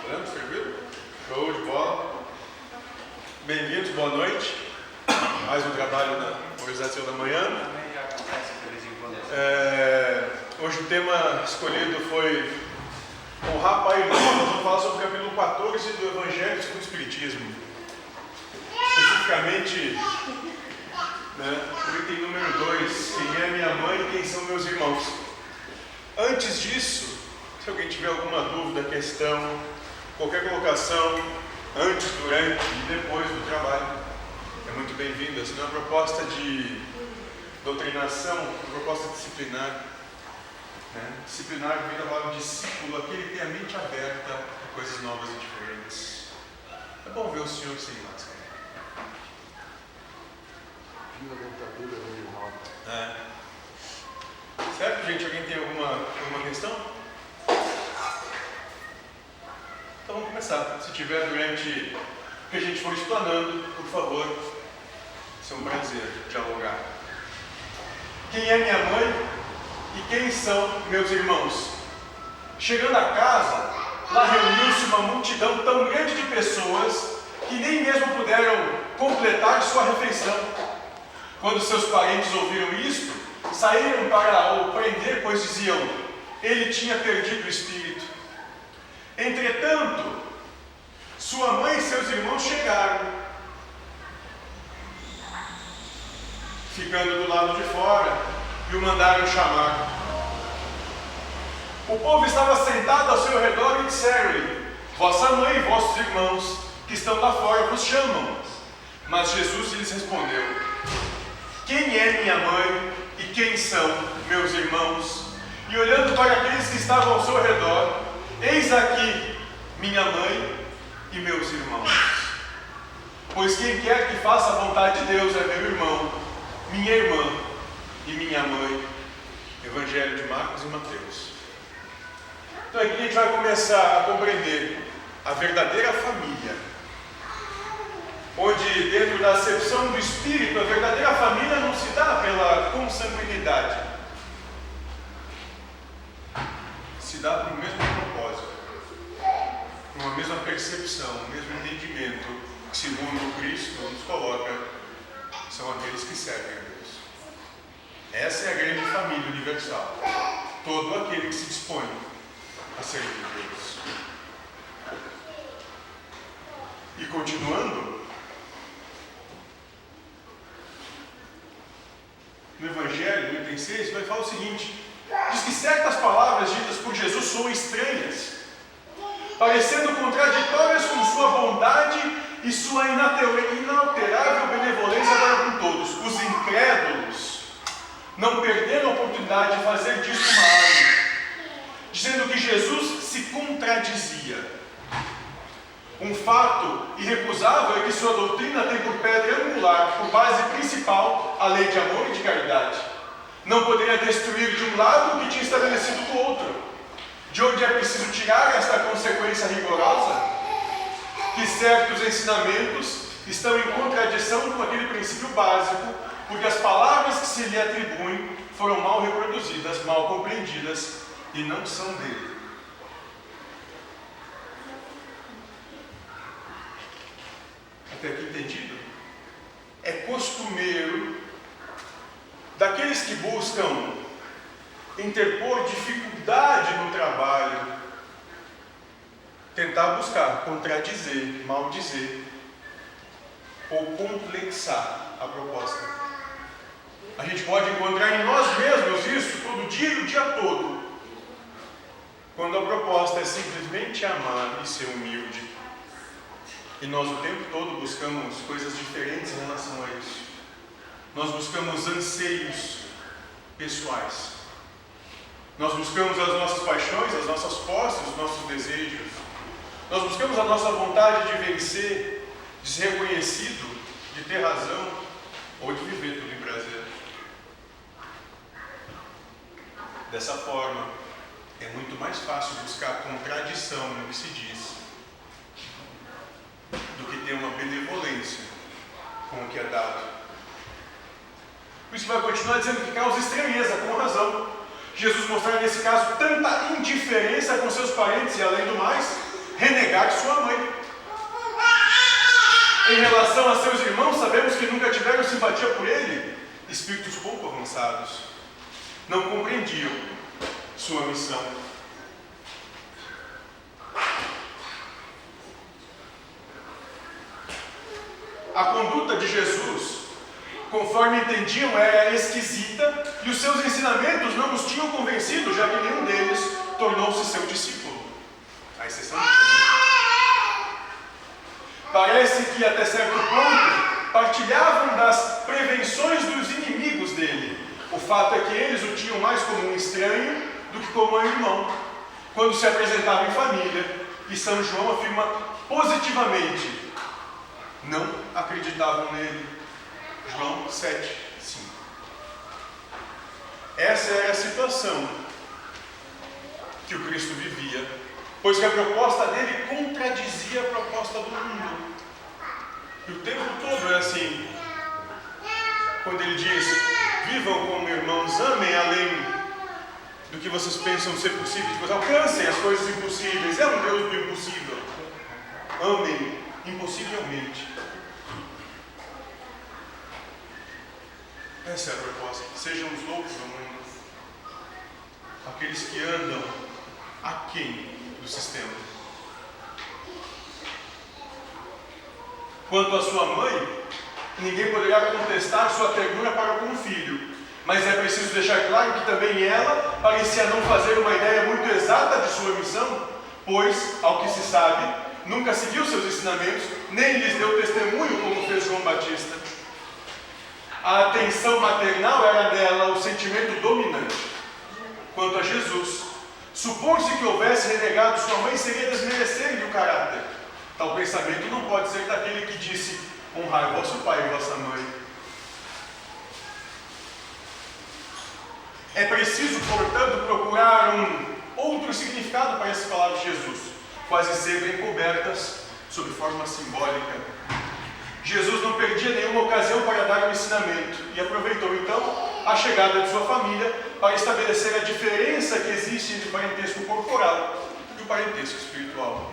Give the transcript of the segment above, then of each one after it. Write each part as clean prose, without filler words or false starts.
Podemos? Tranquilo? Show de bola. Bem-vindos, boa noite. Mais um trabalho da Organização da Manhã. Hoje o tema escolhido foi honrar pai e mãe. Nós vamos falar sobre o capítulo 14 do Evangelho segundo o Espiritismo. Especificamente, o item número 2, quem é minha mãe e quem são meus irmãos. Antes disso, se alguém tiver alguma dúvida, questão, qualquer colocação, antes, durante e depois do trabalho, é muito bem-vinda. Senão é uma proposta de doutrinação, uma proposta disciplinar. Disciplinar vem da palavra discípulo, aquele que tem a mente aberta a coisas novas e diferentes. É bom ver o senhor sem máscara. A dentadura meio mal. Certo, gente? Alguém tem alguma questão? Então vamos começar. Se tiver durante o que a gente for explanando, por favor, vai ser um prazer dialogar. Quem é minha mãe e quem são meus irmãos? Chegando a casa, lá reuniu-se uma multidão tão grande de pessoas que nem mesmo puderam completar sua refeição. Quando seus parentes ouviram isto, saíram para o prender, pois diziam, ele tinha perdido o espírito. Entretanto, sua mãe e seus irmãos chegaram, ficando do lado de fora, e o mandaram chamar. O povo estava sentado ao seu redor e disseram-lhe, vossa mãe e vossos irmãos, que estão lá fora, vos chamam. Mas Jesus lhes respondeu, quem é minha mãe e quem são meus irmãos? E olhando para aqueles que estavam ao seu redor, eis aqui minha mãe e meus irmãos. Pois quem quer que faça a vontade de Deus é meu irmão, minha irmã e minha mãe. Evangelho de Marcos e Mateus. Então aqui a gente vai começar a compreender a verdadeira família. Onde dentro da acepção do Espírito, a verdadeira família não se dá pela consanguinidade. Se dá por um mesmo propósito, por uma mesma percepção, um mesmo entendimento, que segundo Cristo nos coloca, são aqueles que servem a Deus. Essa é a grande família universal. Todo aquele que se dispõe a servir a Deus. E continuando, no Evangelho, no item 6, vai falar o seguinte: diz que certas palavras ditas por Jesus são estranhas, parecendo contraditórias com sua bondade e sua inalterável benevolência para com todos. Os incrédulos não perderam a oportunidade de fazer disso uma arma, dizendo que Jesus se contradizia. Um fato irrecusável é que sua doutrina tem por pedra angular, por base principal, a lei de amor e de caridade. Não poderia destruir de um lado o que tinha estabelecido do outro. De onde é preciso tirar esta consequência rigorosa? Que certos ensinamentos estão em contradição com aquele princípio básico, porque as palavras que se lhe atribuem foram mal reproduzidas, mal compreendidas e não são dele. Até aqui entendido? É costumeiro daqueles que buscam interpor dificuldade no trabalho, tentar buscar contradizer, maldizer ou complexar a proposta. A gente pode encontrar em nós mesmos isso todo dia e o dia todo, quando a proposta é simplesmente amar e ser humilde. E nós o tempo todo buscamos coisas diferentes em relação a isso. Nós buscamos anseios pessoais. Nós buscamos as nossas paixões, as nossas posses, os nossos desejos. Nós buscamos a nossa vontade de vencer, de ser reconhecido, de ter razão ou de viver tudo em prazer. Dessa forma, é muito mais fácil buscar contradição no que se diz do que ter uma benevolência com o que é dado. Por isso vai continuar dizendo que causa estranheza, com razão. Jesus mostrar nesse caso tanta indiferença com seus parentes e, além do mais, renegar negar sua mãe. Em relação a seus irmãos, sabemos que nunca tiveram simpatia por ele. Espíritos pouco avançados não compreendiam sua missão. A conduta de Jesus, conforme entendiam, era esquisita e os seus ensinamentos não os tinham convencido, já que nenhum deles tornou-se seu discípulo. A exceção de Tomé. Parece que até certo ponto partilhavam das prevenções dos inimigos dele. O fato é que eles o tinham mais como um estranho do que como um irmão, quando se apresentava em família, e São João afirma positivamente: não acreditavam nele. João 7, 5. Essa era a situação que o Cristo vivia, pois que a proposta dele contradizia a proposta do mundo. E o tempo todo é assim. Quando ele diz: vivam como irmãos, amem além do que vocês pensam ser possível, depois alcancem as coisas impossíveis. É um Deus do impossível. Amem impossivelmente. Essa é a proposta. Sejam os loucos do mundo, aqueles que andam aquém do sistema. Quanto à sua mãe, ninguém poderá contestar sua ternura para com o filho, mas é preciso deixar claro que também ela parecia não fazer uma ideia muito exata de sua missão, pois, ao que se sabe, nunca seguiu seus ensinamentos, nem lhes deu testemunho como fez João Batista. A atenção maternal era nela o sentimento dominante. Quanto a Jesus, supor-se que houvesse renegado sua mãe seria desmerecer-lhe o caráter. Tal pensamento não pode ser daquele que disse: honrai vosso pai e vossa mãe. É preciso, portanto, procurar um outro significado para essas palavras de Jesus, quase sempre encobertas sob forma simbólica. Jesus não perdia nenhuma ocasião para dar um ensinamento e aproveitou então a chegada de sua família para estabelecer a diferença que existe entre o parentesco corporal e o parentesco espiritual.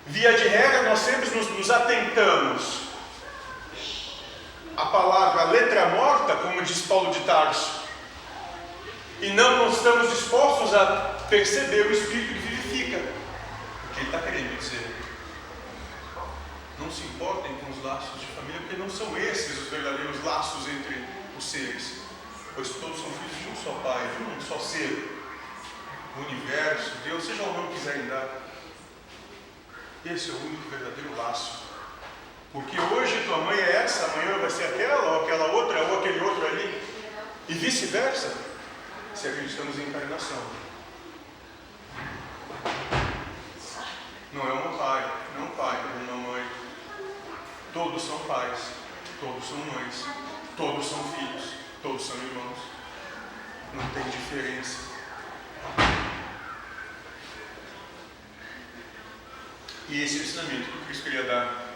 Via de regra, nós sempre nos atentamos à palavra letra morta, como diz Paulo de Tarso, e não estamos dispostos a perceber o Espírito que vivifica o que ele está querendo dizer. Não se importem com os laços de família, porque não são esses os verdadeiros laços entre os seres, pois todos são filhos de um só Pai, de um só ser, o universo, Deus, seja o nome que quiserem dar. Esse é o único verdadeiro laço. Porque hoje tua mãe é essa, amanhã vai ser aquela, ou aquela outra, ou aquele outro ali, e vice-versa, se acreditamos em encarnação. Não é um pai, não é um pai, não é uma mãe. Todos são pais, todos são mães, todos são filhos, todos são irmãos. Não tem diferença. E esse é o ensinamento que o Cristo queria dar.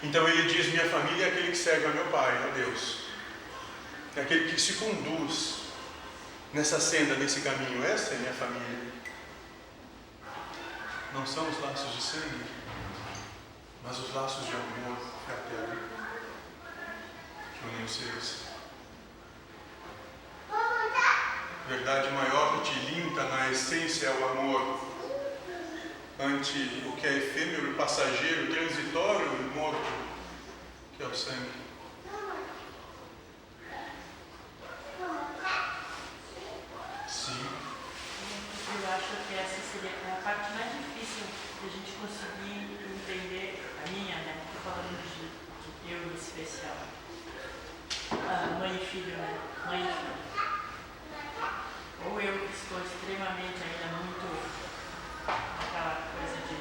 Então ele diz: minha família é aquele que serve a meu Pai, a Deus. É aquele que se conduz nessa senda, nesse caminho. Essa é a minha família. Não são os laços de sangue, mas os laços de amor fraterno que unem os seres. Verdade maior que te limpa na essência é o amor. Ante o que é efêmero, passageiro, transitório e morto, que é o sangue. Sim. Eu acho que essa seria a parte mais difícil de a gente conseguir entender, a minha, né? Estou falando de eu em especial. Mãe e filho, né? Mãe e filho. Ou eu que estou extremamente ainda muito aquela coisa de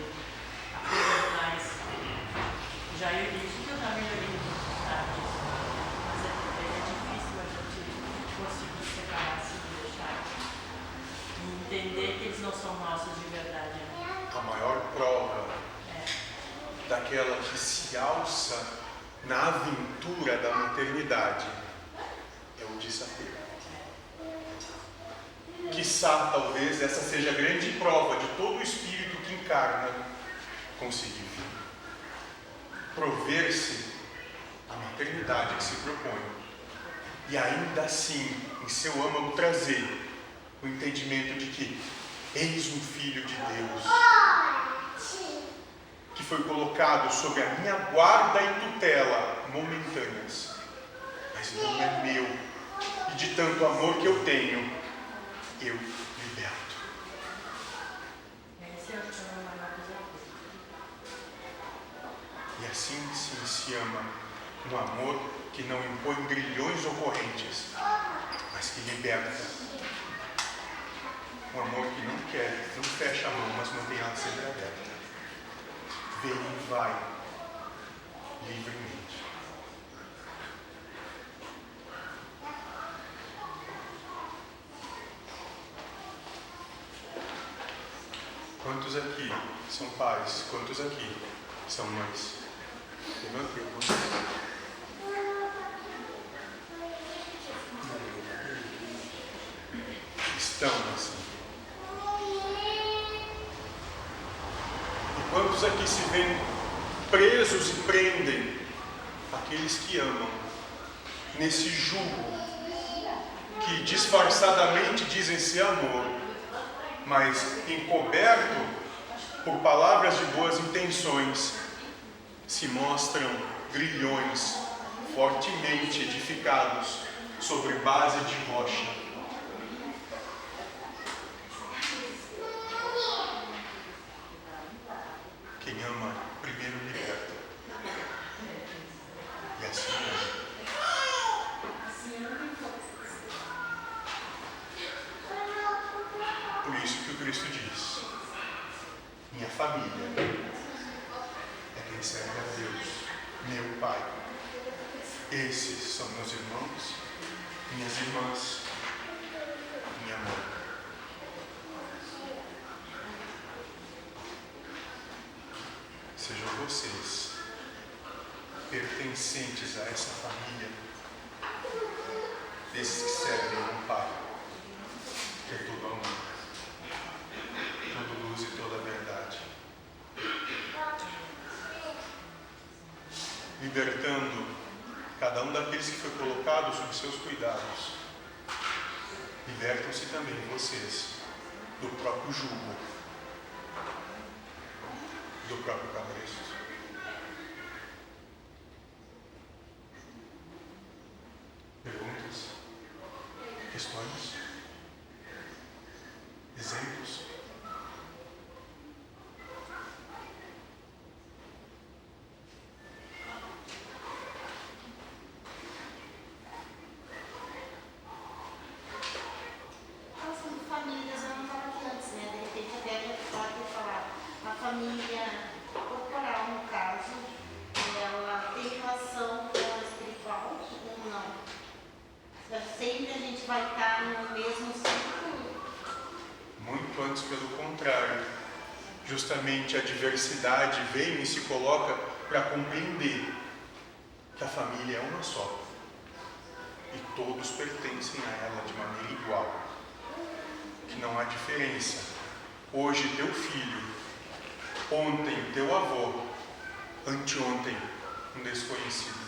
a coisa mais. Já eu disse que eu já melhorei muito, tá? Mas é difícil a gente conseguir separar assim e deixar. E entender que eles não são nossos de verdade. Né? A maior prova daquela que se alça na aventura da maternidade é o desapego. Quiçá, talvez, essa seja a grande prova de todo o espírito que que encarna conseguir prover-se a maternidade que se propõe e ainda assim em seu âmago trazer o entendimento de que eis um filho de Deus que foi colocado sob a minha guarda e tutela momentâneas, mas não é meu, e de tanto amor que eu tenho, eu liberto. E assim sim se ama um amor que não impõe grilhões ou correntes, mas que liberta. Um amor que não quer, não fecha a mão, mas mantém ela sempre aberta. Vem e vai livremente. Quantos aqui são pais? Quantos aqui são mães? Levantei. Estão assim. E quantos aqui se veem presos e prendem aqueles que amam nesse jugo que disfarçadamente dizem ser amor, mas encoberto por palavras de boas intenções se mostram grilhões fortemente edificados sobre base de rocha. Quem ama primeiro liberta. E assim é. Por isso que o Cristo diz: minha família é quem serve a Deus, meu Pai. Esses são meus irmãos, minhas irmãs, minha mãe. Sejam vocês pertencentes a essa família, desses que servem a um Pai, que é todo amor, toda luz e toda verdade. Libertando cada um daqueles que foi colocado sob seus cuidados. Libertam-se também vocês do próprio jugo, do próprio cabresto. Perguntas? Questões? Exemplos? Famílias, eu não estava aqui antes, né? De repente até a gente pode falar. A família corporal, no caso, ela tem relação com a espiritual ou não? Sempre a gente vai estar no mesmo círculo? Muito antes, pelo contrário. Justamente a diversidade vem e se coloca para compreender que a família é uma só. E todos pertencem a ela de maneira igual. Que não há diferença. Hoje teu filho, ontem teu avô, anteontem um desconhecido,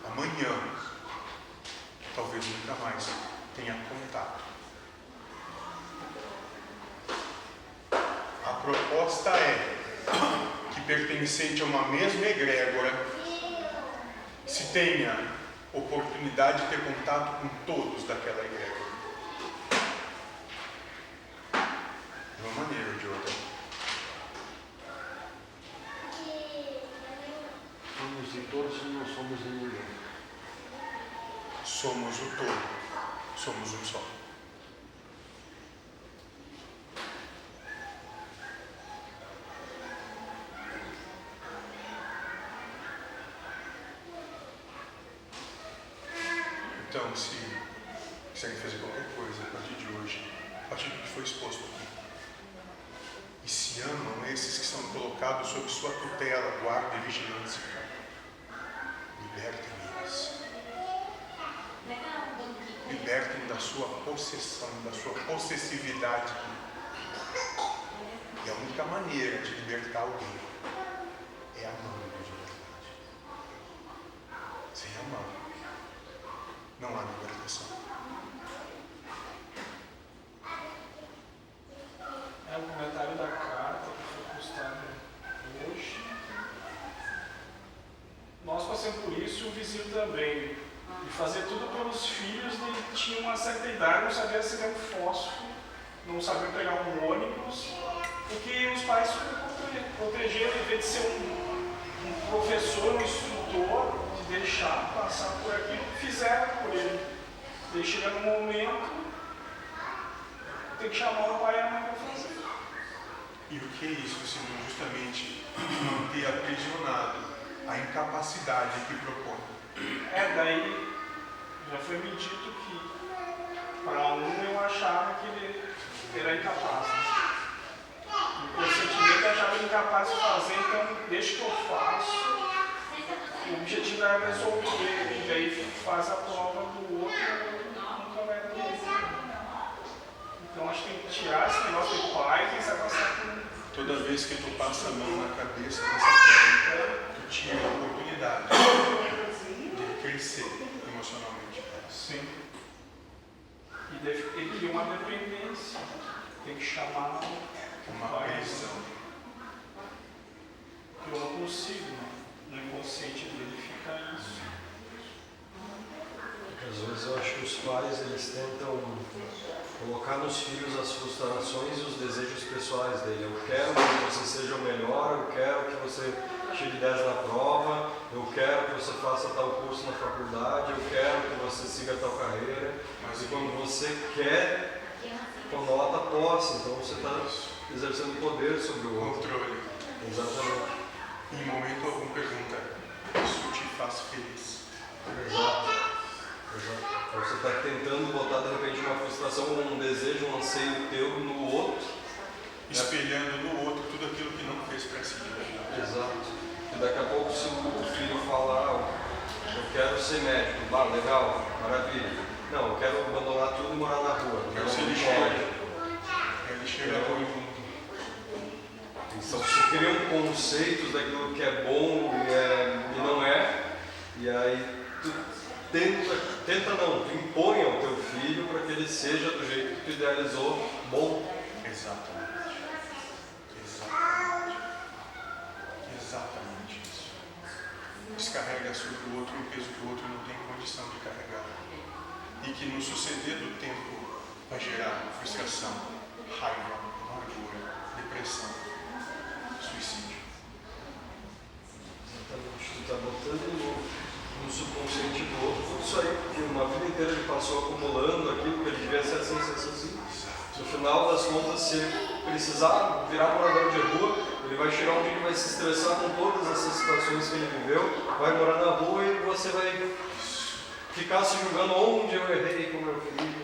amanhã talvez nunca mais tenha contato. A proposta é que, pertencente a uma mesma egrégora, se tenha oportunidade de ter contato com todos daquela egrégora. De uma maneira ou de outra. Somos de todos e não somos de ninguém. Somos o todo. Somos um só. Então, se quiserem fazer qualquer coisa a partir de hoje, a partir do que foi exposto aqui, e se amam esses que são colocados sob sua tutela, guarda e vigilância, libertem eles. Libertem da sua possessão, da sua possessividade. E a única maneira de libertar alguém é amando de verdade. Sem amar, não há libertação. É o comentário da carta que foi postado hoje. Nós passamos por isso e o vizinho também. E fazer tudo pelos filhos, ele tinha uma certa idade, não sabia acender um fósforo, não sabia pegar um ônibus, porque os pais protegeram, em vez de ser um professor, um instrutor, de deixar passar por aquilo, fizeram por ele. Daí chega no momento, tem que chamar o pai e a mãe para fazer. E o que é isso, senão justamente manter aprisionado a incapacidade que propõe? Daí já foi me dito que para eu achava que ele era incapaz. Inconscientemente eu achava ele incapaz de fazer, então deixa que eu faço. O objetivo era resolver, e daí faz a prova do outro e nunca vai resolver. Então acho que tem que tirar esse negócio do pai que vai passar por. Toda vez que tu passa a mão na cabeça dessa técnica, tu tira a oportunidade de crescer emocionalmente. Sim. E ele cria uma dependência. Tem que chamar Uma prisão. Eu não consigo, né? No inconsciente dele fica isso. Às vezes eu acho que os pais eles tentam colocar nos filhos as frustrações e os desejos pessoais dele. Eu quero que você seja o melhor, eu quero que você tire 10 na prova, eu quero que você faça tal curso na faculdade, eu quero que você siga tal carreira. Mas quando você quer, conota posse, então você está exercendo poder sobre o outro. Controle. Exatamente. Em momento algum pergunta, isso te faz feliz? Exato. Então você está tentando botar de repente uma frustração, um desejo, um anseio teu no outro, espelhando no outro tudo aquilo que não fez para si. Exato. E daqui a pouco se o filho falar, eu quero ser médico, legal, maravilha. Não, eu quero abandonar tudo e morar na rua. Quero ser lixeiro. Ele chega Então se criam conceitos daquilo que é bom e não é, e aí tu tu impõe ao teu filho para que ele seja do jeito que tu idealizou bom. Exatamente isso. Descarrega sobre o outro um peso que o outro não tem condição de carregar. E que no suceder do tempo vai gerar frustração, raiva, amargura, depressão, suicídio. Exatamente. Tu está botando no subconsciente do outro tudo isso aí, porque uma vida inteira ele passou acumulando aquilo que ele devia ser assim. No final das contas, se ele precisar virar morador de rua, ele vai chegar onde ele vai se estressar com todas essas situações que ele viveu, vai morar na rua e você vai ficar se julgando onde eu errei com meu filho.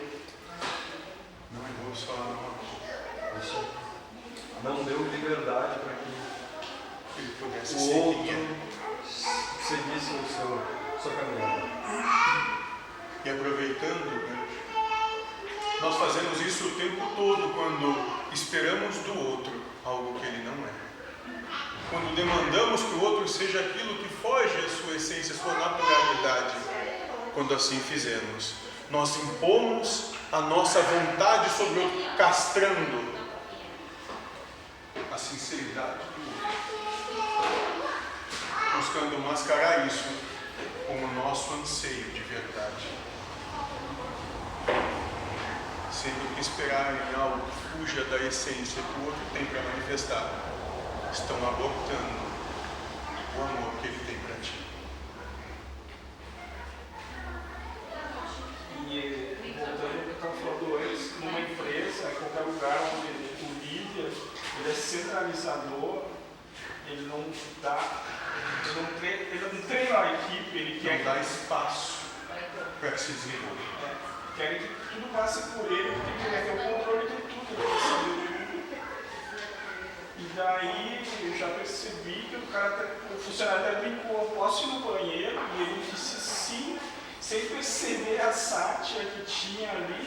Não errou só uma coisa. Isso não deu liberdade para que ele pudesse o ser outro seguisse o sua caminhada. E aproveitando, nós fazemos isso o tempo todo quando esperamos do outro algo que ele não é. Quando demandamos que o outro seja aquilo que foge à sua essência, à sua naturalidade. Quando assim fizermos, nós impomos a nossa vontade sobre o outro, castrando a sinceridade do outro, buscando mascarar isso como nosso anseio de verdade. Sendo que esperarem algo que fuja da essência que o outro tem para manifestar, estão abortando o amor que ele tem para ti. E voltando ao que eu estava falando antes, numa empresa, em qualquer lugar onde o líder ele é centralizador, ele não treina a equipe, ele quer dar espaço para se desenvolver. Quer que tudo passe por ele, porque ele quer ter o controle de tudo, ele quer saber de tudo. E daí eu já percebi que o funcionário até brincou, posso ir no banheiro? E ele disse sim, sem perceber a sátira que tinha ali.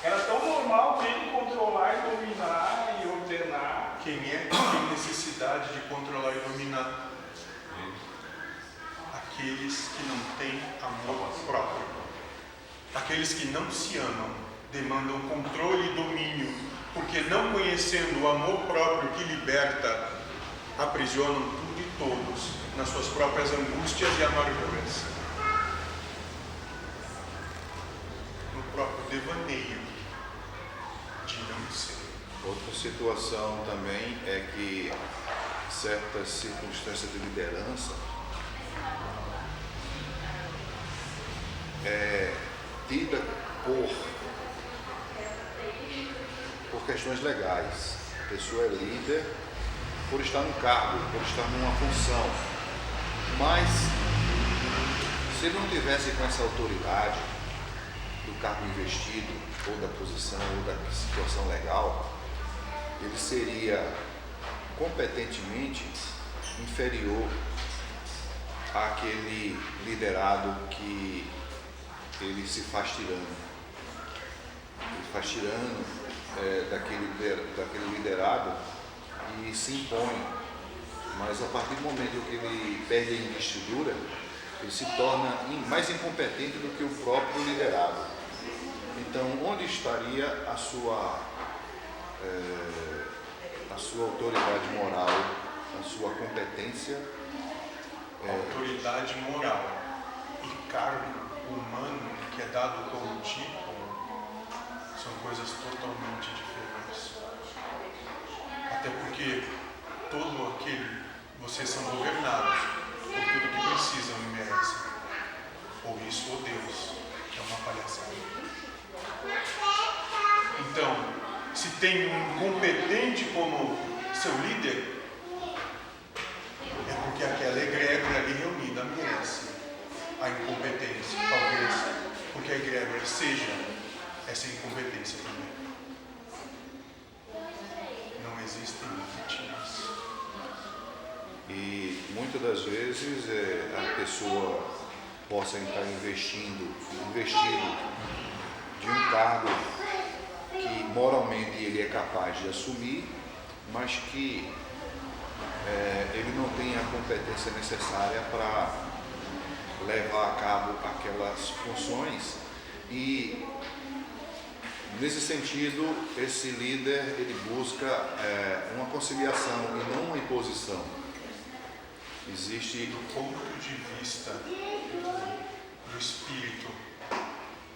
Era tão normal ele controlar e dominar e ordenar. quem é que tem necessidade de controlar e dominar? Aqueles que não têm amor próprio. Aqueles que não se amam, demandam controle e domínio, porque não conhecendo o amor próprio que liberta, aprisionam tudo e todos nas suas próprias angústias e amarguras. No próprio devaneio de não ser. Outra situação também é que certas circunstâncias de liderança é tida por questões legais. A pessoa é líder por estar no cargo, por estar numa função. Mas se ele não tivesse com essa autoridade do cargo investido, ou da posição, ou da situação legal, ele seria competentemente inferior àquele liderado que ele se faz tirano. Ele faz tirano daquele liderado e se impõe. Mas a partir do momento que ele perde a investidura, ele se torna mais incompetente do que o próprio liderado. Então, onde estaria a sua autoridade moral, a sua competência? Autoridade moral e cargo humano que é dado como título são coisas totalmente diferentes. Até porque vocês são governados por tudo que precisam e merecem. Ou isso ou Deus, que é uma palhaçada. Então, se tem um incompetente como seu líder, é porque aquela egrégora ali reunida merece a incompetência, talvez porque a egrégora seja essa incompetência também. Não existem vítimas. E muitas das vezes a pessoa possa estar investido de um cargo que moralmente ele é capaz de assumir, mas que ele não tem a competência necessária para levar a cabo aquelas funções. E nesse sentido, esse líder ele busca uma conciliação e não uma imposição. Existe Do ponto de vista do espírito,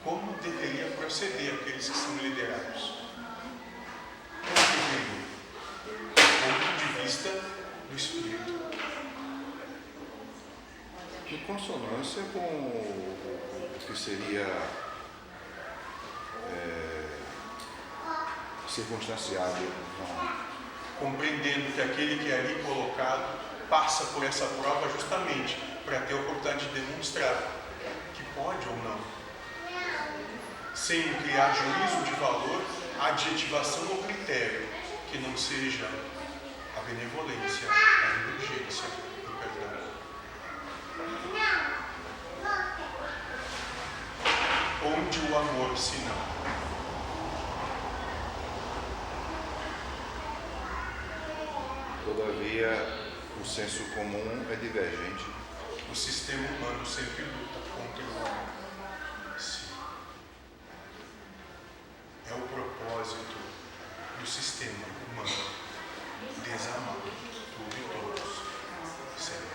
como deveria proceder aqueles que são liderados? Como deveria? Do ponto de vista do espírito. em consonância com o que seria circunstanciado. Compreendendo que aquele que é ali colocado passa por essa prova justamente para ter a oportunidade de demonstrar que pode ou não, sem criar juízo de valor, adjetivação ou critério que não seja a benevolência, a indulgência e o perdão. Onde o amor, se não? Todavia, o senso comum é divergente. O sistema humano sempre luta contra o amor. Sim. É o propósito do sistema humano desamar tudo e todos. Sério.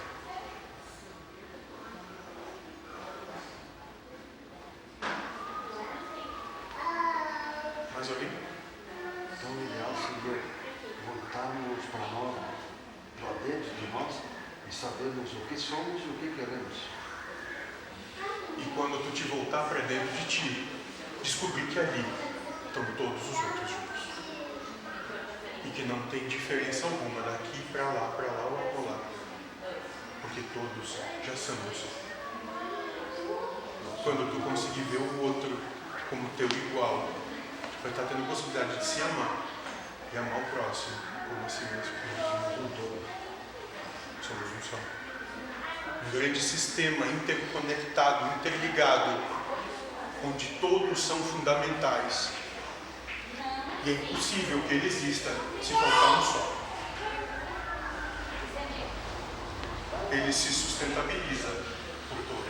Mais alguém? Então, o ideal seria voltarmos para nós, lá dentro de nós, e sabermos o que somos e o que queremos. E quando tu te voltar para dentro de ti, descobrir que ali estão todos os outros juntos. E que não tem diferença alguma daqui para lá ou acolá. Porque todos já são um só. Quando tu conseguir ver o outro como teu igual, tu vai estar tendo a possibilidade de se amar e amar o próximo como a si mesmo. Somos um só. Um grande sistema interconectado, interligado, onde todos são fundamentais. E é impossível que ele exista se faltar um só. ele se sustentabiliza por toda